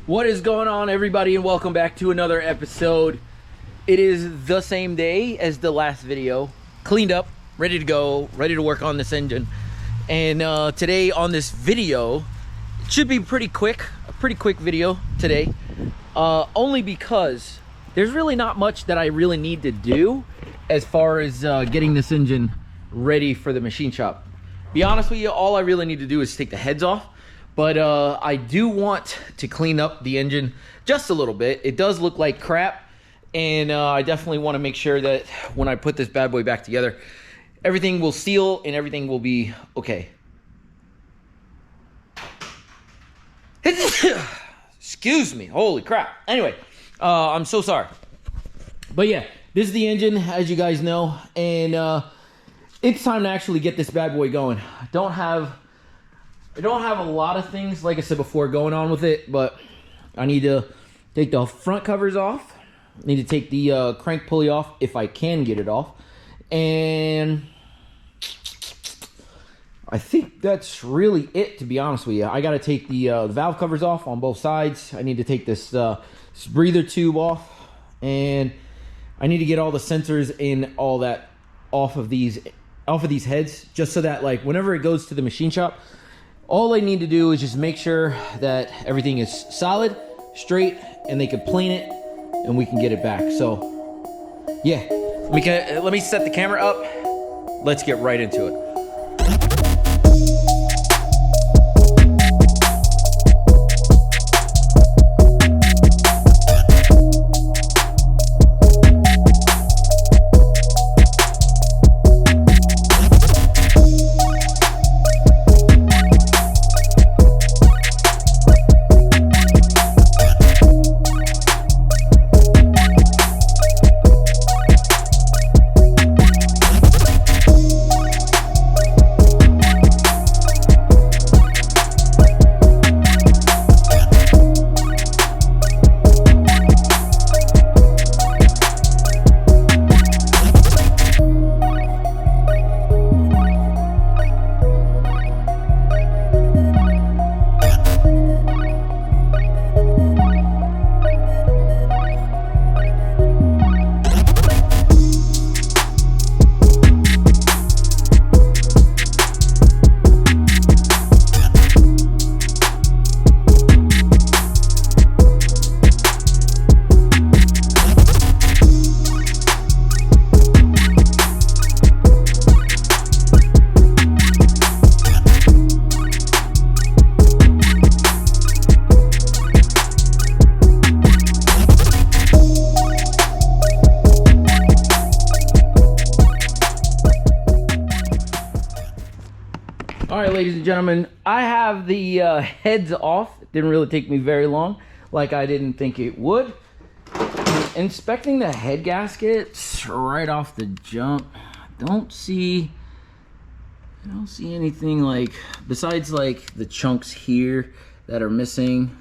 What is going on, everybody, and welcome back to another episode. It is the same day as the last video, cleaned up, ready to go, ready to work on this engine. And today on this video, it should be pretty quick, a pretty quick video today, only because there's really not much that I really need to do as far as getting this engine ready for the machine shop. Be honest with you, all I really need to do is take the heads off. But I do want to clean up the engine just a little bit. It does look like crap, and I definitely want to make sure that when I put this bad boy back together, everything will seal and everything will be okay. Excuse me, holy crap. Anyway, I'm so sorry. But yeah, this is the engine, as you guys know, and it's time to actually get this bad boy going. I don't have a lot of things, like I said before, going on with it, but I need to take the front covers off. I need to take the crank pulley off if I can get it off. And I think that's really it, to be honest with you. I got to take the valve covers off on both sides. I need to take this breather tube off. And I need to get all the sensors and all that off of these heads, just so that, like, whenever it goes to the machine shop, all I need to do is just make sure that everything is solid, straight, and they can plane it, and we can get it back. So, yeah, let me set the camera up. Let's get right into it. Alright, ladies and gentlemen, I have the heads off. It didn't really take me very long, like I didn't think it would. Inspecting the head gaskets right off the jump, I don't see anything, like, besides like the chunks here that are missing.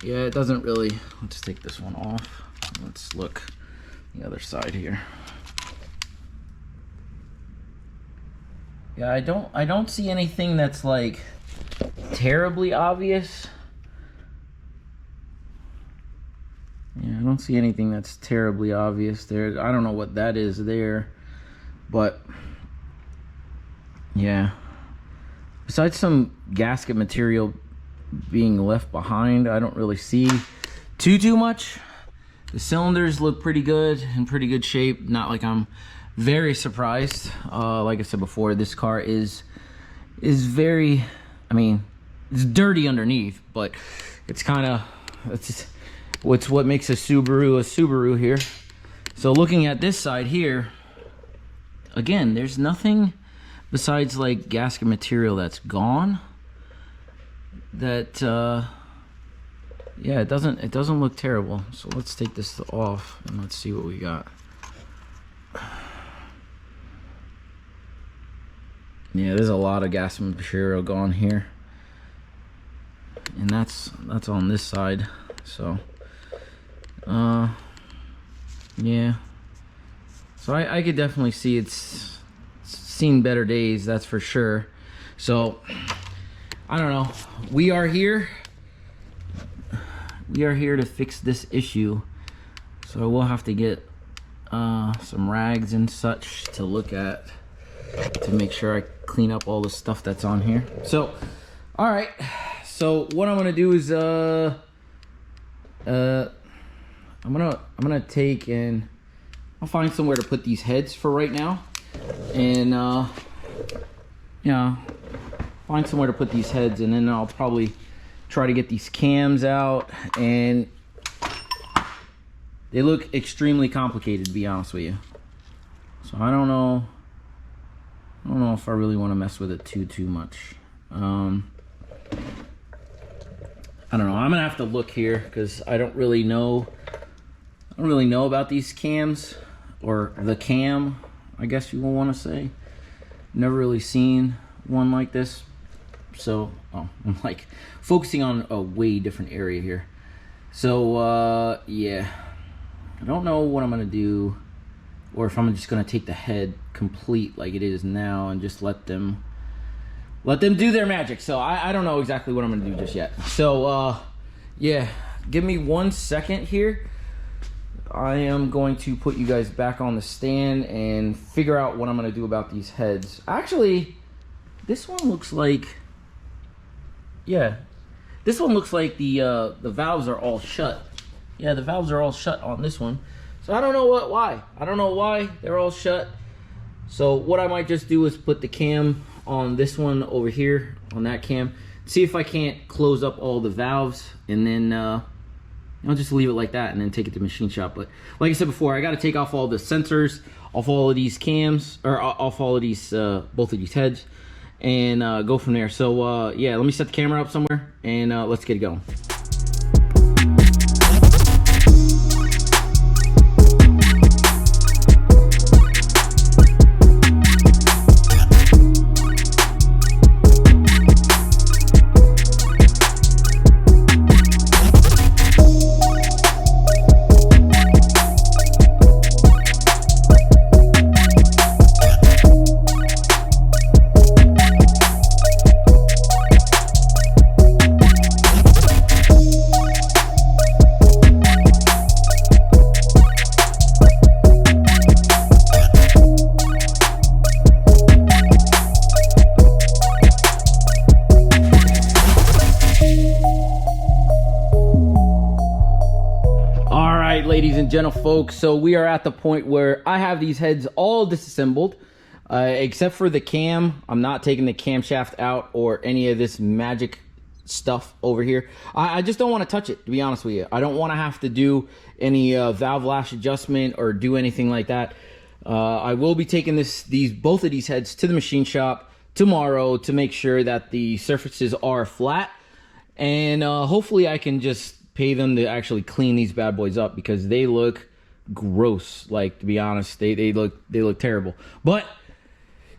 Yeah, it doesn't really. Let's take this one off. Let's look the other side here. Yeah, I don't see anything that's like terribly obvious. Yeah, I don't see anything that's terribly obvious there. I don't know what that is there, but yeah. Besides some gasket material being left behind, I don't really see too much. The cylinders look pretty good, in pretty good shape. Not like I'm very surprised. Like I said before, this car is very, I mean, it's dirty underneath, but it's kind of, it's what makes a Subaru here. So looking at this side here, again, there's nothing besides like gasket material that's gone. That yeah, it doesn't look terrible. So let's take this off and let's see what we got. Yeah, there's a lot of gas material gone here, and that's on this side. So yeah, so I could definitely see it's seen better days, that's for sure. So I don't know. We are here to fix this issue. So we'll have to get some rags and such to look at to make sure I clean up all the stuff that's on here. So, all right. So what I'm gonna do is I'm gonna take and I'll find somewhere to put these heads for right now, and find somewhere to put these heads, and then I'll probably try to get these cams out. And they look extremely complicated, to be honest with you. So I don't know if I really want to mess with it too much. I don't know. I'm gonna have to look here because I don't really know about these cams, or the cam, I guess you will want to say. Never really seen one like this. So I'm like focusing on a way different area here. So yeah, I don't know what I'm gonna do, or if I'm just gonna take the head complete like it is now and just let them do their magic. So I don't know exactly what I'm gonna do just yet. So yeah, give me 1 second here. I am going to put you guys back on the stand and figure out what I'm gonna do about these heads. Actually, this one looks like, yeah, this one looks like the valves are all shut. Yeah, the valves are all shut on this one. So I don't know why. I don't know why they're all shut. So what I might just do is put the cam on this one over here, on that cam, see if I can't close up all the valves, and then I'll just leave it like that and then take it to the machine shop. But like I said before, I got to take off all the sensors, off all of these cams, or off all of these, both of these heads, and go from there. So yeah, let me set the camera up somewhere, and let's get it going. Ladies and gentle folks, so we are at the point where I have these heads all disassembled, except for the cam. I'm not taking the camshaft out or any of this magic stuff over here. I just don't want to touch it, to be honest with you. I don't want to have to do any valve lash adjustment or do anything like that. I will be taking both of these heads to the machine shop tomorrow to make sure that the surfaces are flat, and hopefully I can just pay them to actually clean these bad boys up, because they look gross. Like, to be honest, they look terrible. But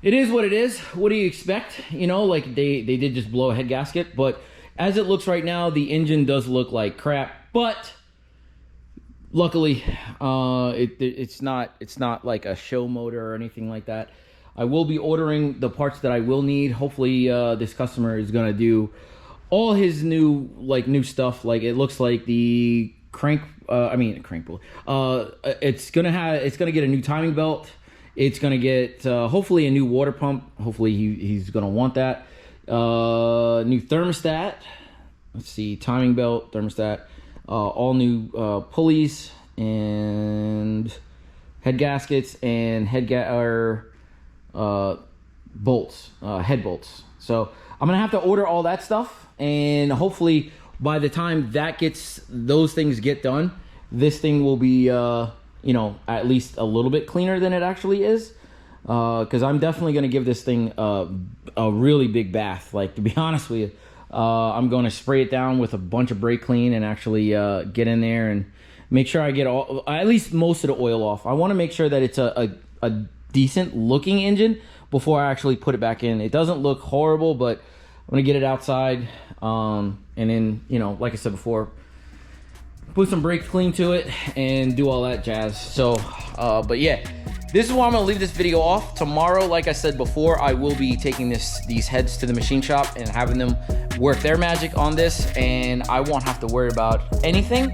it is what it is. What do you expect? You know, like they did just blow a head gasket, but as it looks right now, the engine does look like crap. But luckily, it's not like a show motor or anything like that. I will be ordering the parts that I will need. Hopefully, this customer is gonna do all his new stuff. Like, it looks like the crank pulley. It's gonna get a new timing belt. It's gonna get hopefully a new water pump. Hopefully he's gonna want that. New thermostat. Let's see, timing belt, thermostat, all new pulleys and head gaskets and bolts, head bolts. So I'm gonna have to order all that stuff. And hopefully by the time those things get done, this thing will be, you know, at least a little bit cleaner than it actually is. Because I'm definitely going to give this thing a really big bath. Like, to be honest with you, I'm going to spray it down with a bunch of brake clean and actually get in there and make sure I get at least most of the oil off. I want to make sure that it's a decent looking engine before I actually put it back in. It doesn't look horrible, but I'm gonna get it outside, and then, you know, like I said before, put some brake clean to it and do all that jazz. So but yeah, this is where I'm gonna leave this video off. Tomorrow, like I said before, I will be taking these heads to the machine shop and having them work their magic on this, and I won't have to worry about anything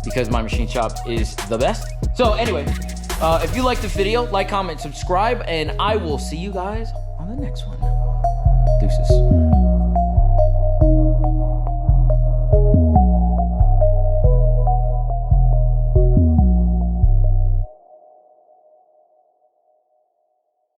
because my machine shop is the best. So anyway, if you liked the video, like, comment, subscribe, and I will see you guys on the next one. Deuces.